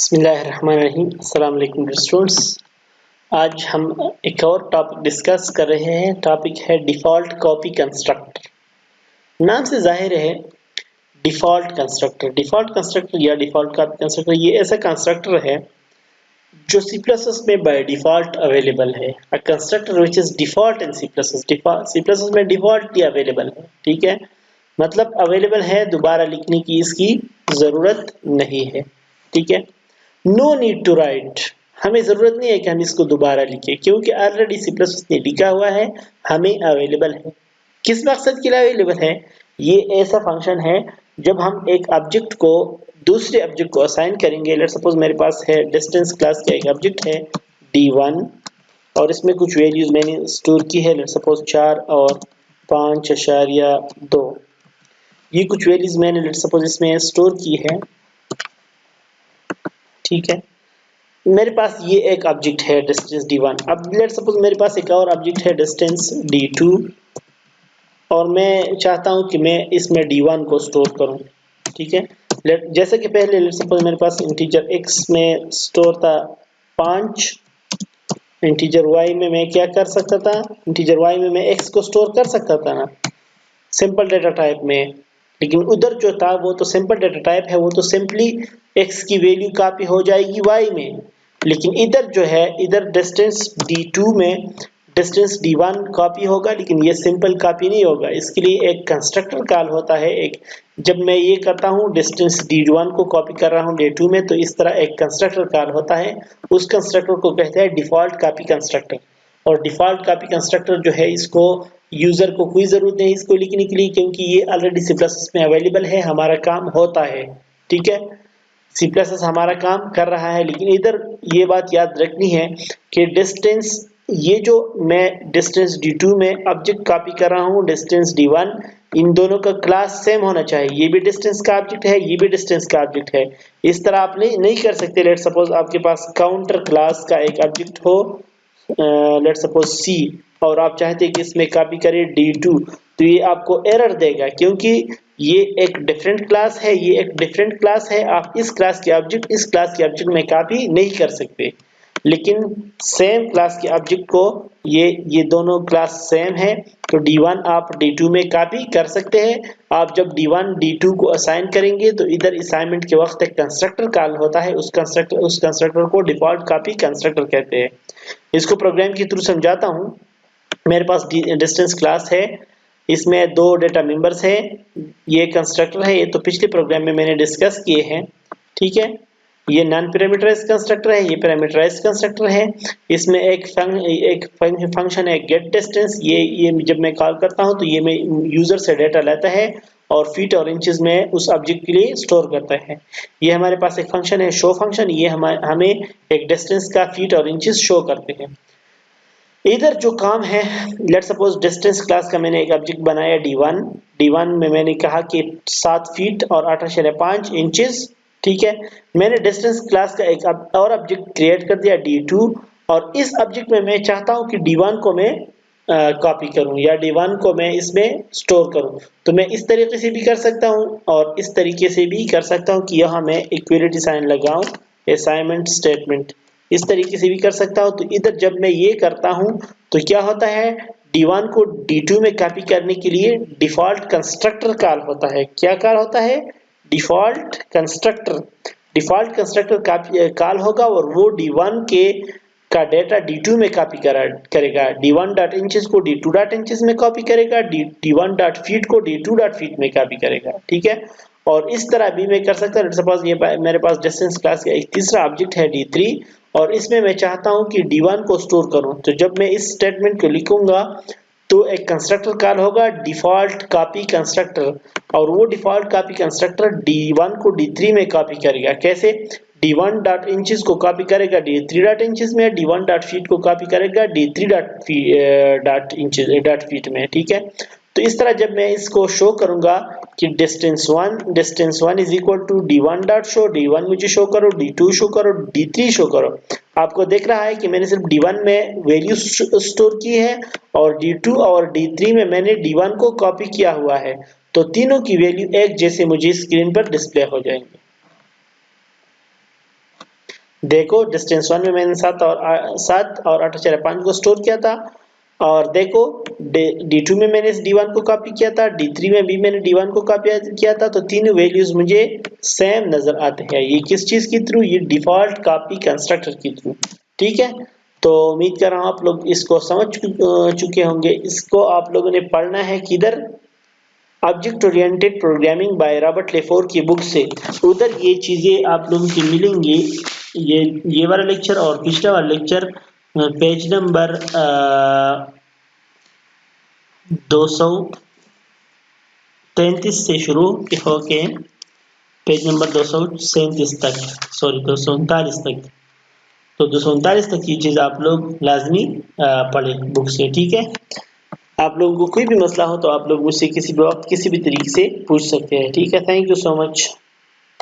बिस्मिल्लाहिर्रहमानिर्रहीम। अस्सलाम वालेकुम स्टूडेंट्स। आज हम एक और टॉपिक डिस्कस कर रहे हैं। टॉपिक है डिफ़ॉल्ट कॉपी कंस्ट्रक्टर। नाम से जाहिर है डिफ़ॉल्ट कंस्ट्रक्टर। डिफ़ॉल्ट कंस्ट्रक्टर या डिफ़ॉल्ट कॉपी कंस्ट्रक्टर ये ऐसा कंस्ट्रक्टर है जो C++ में बाय डिफ़ॉल्ट अवेलेबल है। अ constructor which is default in C++ में डिफ़ॉल्टली अवेलेबल है। ठीक है, मतलब अवेलेबल है, दोबारा लिखने की इसकी ज़रूरत नहीं है। ठीक है, नो नीड टू राइट, हमें ज़रूरत नहीं है कि हम इसको दोबारा लिखें क्योंकि ऑलरेडी C++ ने लिखा हुआ है, हमें अवेलेबल है। किस मकसद के लिए अवेलेबल है? ये ऐसा फंक्शन है जब हम एक ऑब्जेक्ट को दूसरे ऑब्जेक्ट को असाइन करेंगे। लेट्स सपोज मेरे पास है डिस्टेंस क्लास का एक ऑब्जेक्ट है d1 और इसमें कुछ वैल्यूज मैंने स्टोर की है। लेट्स सपोज 4 और 5.2, ये कुछ वैल्यूज मैंने लेट्स सपोज इसमें स्टोर की है। ठीक है, मेरे पास ये एक ऑब्जेक्ट है डिस्टेंस d1। अब लेट्स सपोज मेरे पास एक और ऑब्जेक्ट है डिस्टेंस d2 और मैं चाहता हूं कि मैं इसमें d1 को स्टोर करूं। ठीक है, जैसे कि पहले लेट्स सपोज मेरे पास इंटीजर x में स्टोर था 5, इंटीजर y में मैं क्या कर सकता था, इंटीजर y में मैं x को स्टोर कर सकता था ना, सिंपल डेटा टाइप में। लेकिन उधर जो था वो तो सिंपल डेटा टाइप है, वो तो सिंपली x की वैल्यू कॉपी हो जाएगी y में। लेकिन इधर जो है, इधर डिस्टेंस d2 में डिस्टेंस d1 कॉपी होगा, लेकिन ये सिंपल कॉपी नहीं होगा। इसके लिए एक कंस्ट्रक्टर कॉल होता है। एक जब मैं ये करता हूँ डिस्टेंस d1 को कॉपी कर रहा हूँ d2 में, तो इस तरह एक कंस्ट्रक्टर कॉल होता है। उस कंस्ट्रक्टर को कहते हैं डिफॉल्ट कॉपी कंस्ट्रक्टर। और डिफॉल्ट कॉपी कंस्ट्रक्टर जो है, इसको यूजर को कोई जरूरत नहीं इसको लिखने के लिए क्योंकि ये ऑलरेडी C++ में अवेलेबल है, हमारा काम होता है। ठीक है, C++ हमारा काम कर रहा है। लेकिन इधर ये बात याद रखनी है कि डिस्टेंस, ये जो मैं डिस्टेंस d2 में ऑब्जेक्ट कॉपी कर रहा हूँ डिस्टेंस d1, इन दोनों का क्लास सेम होना चाहिए। ये भी डिस्टेंस का ऑब्जेक्ट है, ये भी डिस्टेंस का ऑब्जेक्ट है। इस तरह आप नहीं कर सकते। लेट सपोज आपके पास काउंटर क्लास का एक ऑब्जेक्ट हो, लेट सपोज C, और आप चाहते हैं कि इसमें कॉपी करें d2, तो ये आपको एरर देगा क्योंकि ये एक डिफरेंट क्लास है, ये एक डिफरेंट क्लास है। आप इस क्लास के ऑब्जेक्ट इस क्लास के ऑब्जेक्ट में कॉपी नहीं कर सकते। लेकिन सेम क्लास के ऑब्जेक्ट को, ये दोनों क्लास सेम है, तो d1 आप d2 में कॉपी कर सकते हैं। आप जब d1 d2 को असाइन करेंगे तो इधर असाइनमेंट के वक्त एक कंस्ट्रक्टर कॉल होता है। उस कंस्ट्रक्टर को डिफॉल्ट कॉपी कंस्ट्रक्टर कहते हैं। इसको प्रोग्राम के थ्रू समझाता हूँ। मेरे पास डिस्टेंस क्लास है, इसमें दो डेटा मेंबर्स है, ये कंस्ट्रक्टर है। ये तो पिछले प्रोग्राम में मैंने डिस्कस किए हैं। ठीक है, ये नॉन पैरामीटराइज्ड कंस्ट्रक्टर है, ये पैरामीटराइज्ड कंस्ट्रक्टर है। इसमें एक फंक्शन है गेट डिस्टेंस। ये जब मैं कॉल करता हूं तो ये मैं यूजर से डेटा लेता है और फीट और इंचेस में उस ऑब्जेक्ट के लिए स्टोर करता है। ये हमारे पास एक फंक्शन है शो फंक्शन, ये हमें एक डिस्टेंस का फीट और इंचेस शो करते हैं। इधर जो काम है, लेट सपोज डिस्टेंस क्लास का मैंने एक ऑब्जेक्ट बनाया d1 में मैंने कहा कि 7 फीट और 8.5 इंचेस। ठीक है, मैंने डिस्टेंस क्लास का एक और ऑब्जेक्ट क्रिएट कर दिया d2, और इस ऑब्जेक्ट में मैं चाहता हूं कि d1 को मैं कॉपी करूं या d1 को मैं इसमें स्टोर करूं। तो मैं इस तरीके से भी कर सकता हूं और इस तरीके से भी कर सकता हूं कि यहां मैं इक्वलिटी साइन लगाऊं, असाइनमेंट स्टेटमेंट, इस तरीके से भी कर सकता हूं। तो इधर जब मैं ये करता हूं तो क्या होता है, d1 को d2 में कॉपी करने के लिए डिफॉल्ट कंस्ट्रक्टर कॉल होता है। क्या कॉल होता है? Default constructor. Default constructor call होगा और वो d1 का डेटा d2 में कॉपी करेगा। d1.inches को d2.inches में कॉपी करेगा, d1.feet को d2.feet में कॉपी करेगा। ठीक है, और इस तरह भी मैं कर सकता हूं। सपोज ये मेरे पास डिस्टेंस क्लास का एक तीसरा ऑब्जेक्ट है d3 और इसमें मैं चाहता हूं कि d1 को स्टोर करूं। तो जब मैं इस स्टेटमेंट को लिखूंगा तो एक कंस्ट्रक्टर कॉल होगा डिफॉल्ट कॉपी कंस्ट्रक्टर, और वो डिफॉल्ट कॉपी कंस्ट्रक्टर d1 को d3 में कॉपी करेगा। कैसे? d1.inches को कॉपी करेगा d3.inches में, d1.feet को कॉपी करेगा d3.feet में। ठीक है, तो इस तरह जब मैं इसको शो करूंगा कि distance 1 is equal to d1 dot show, d1 मुझे शो करो, d2 शो करो, d3 शो करो। आपको देख रहा है कि मैंने सिर्फ d1 में वैल्यू स्टोर की है और d2 और d3 में मैंने d1 को कॉपी किया हुआ है। तो तीनों की वैल्यू एक जैसे मुझे स्क्रीन पर डिस्प्ले हो जाएंगे। देखो डिस्टेंस 1 में मैंने 7 और 8 4 5 को स्टोर किया था, और देखो D2 में मैंने इस D1 को कॉपी किया था, D3 में भी मैंने D1 को कॉपी किया था, तो तीनों वैल्यूज मुझे सेम नजर आते हैं। ये किस चीज के थ्रू? ये डिफॉल्ट कॉपी कंस्ट्रक्टर के थ्रू। ठीक है, तो उम्मीद कर रहा हूँ आप लोग इसको समझ चुके होंगे। इसको आप लोगों ने पढ़ना है किधर? Object oriented programming by Robert Lafore की बुक से। उधर ये चीजें आप लोगों की मिलेंगी। ये वाला लेक्चर और पिछला वाला लेक्चर पेज नंबर 233 से शुरू होके पेज नंबर 237 तक, सॉरी 239 तक, तो 239 तक की चीज आप लोग लाजमी पढ़ें बुक से। ठीक है, आप लोगों को कोई भी मसला हो तो आप लोग मुझसे किसी भी वक्त किसी भी तरीके से पूछ सकते हैं। ठीक है, थैंक यू सो मच।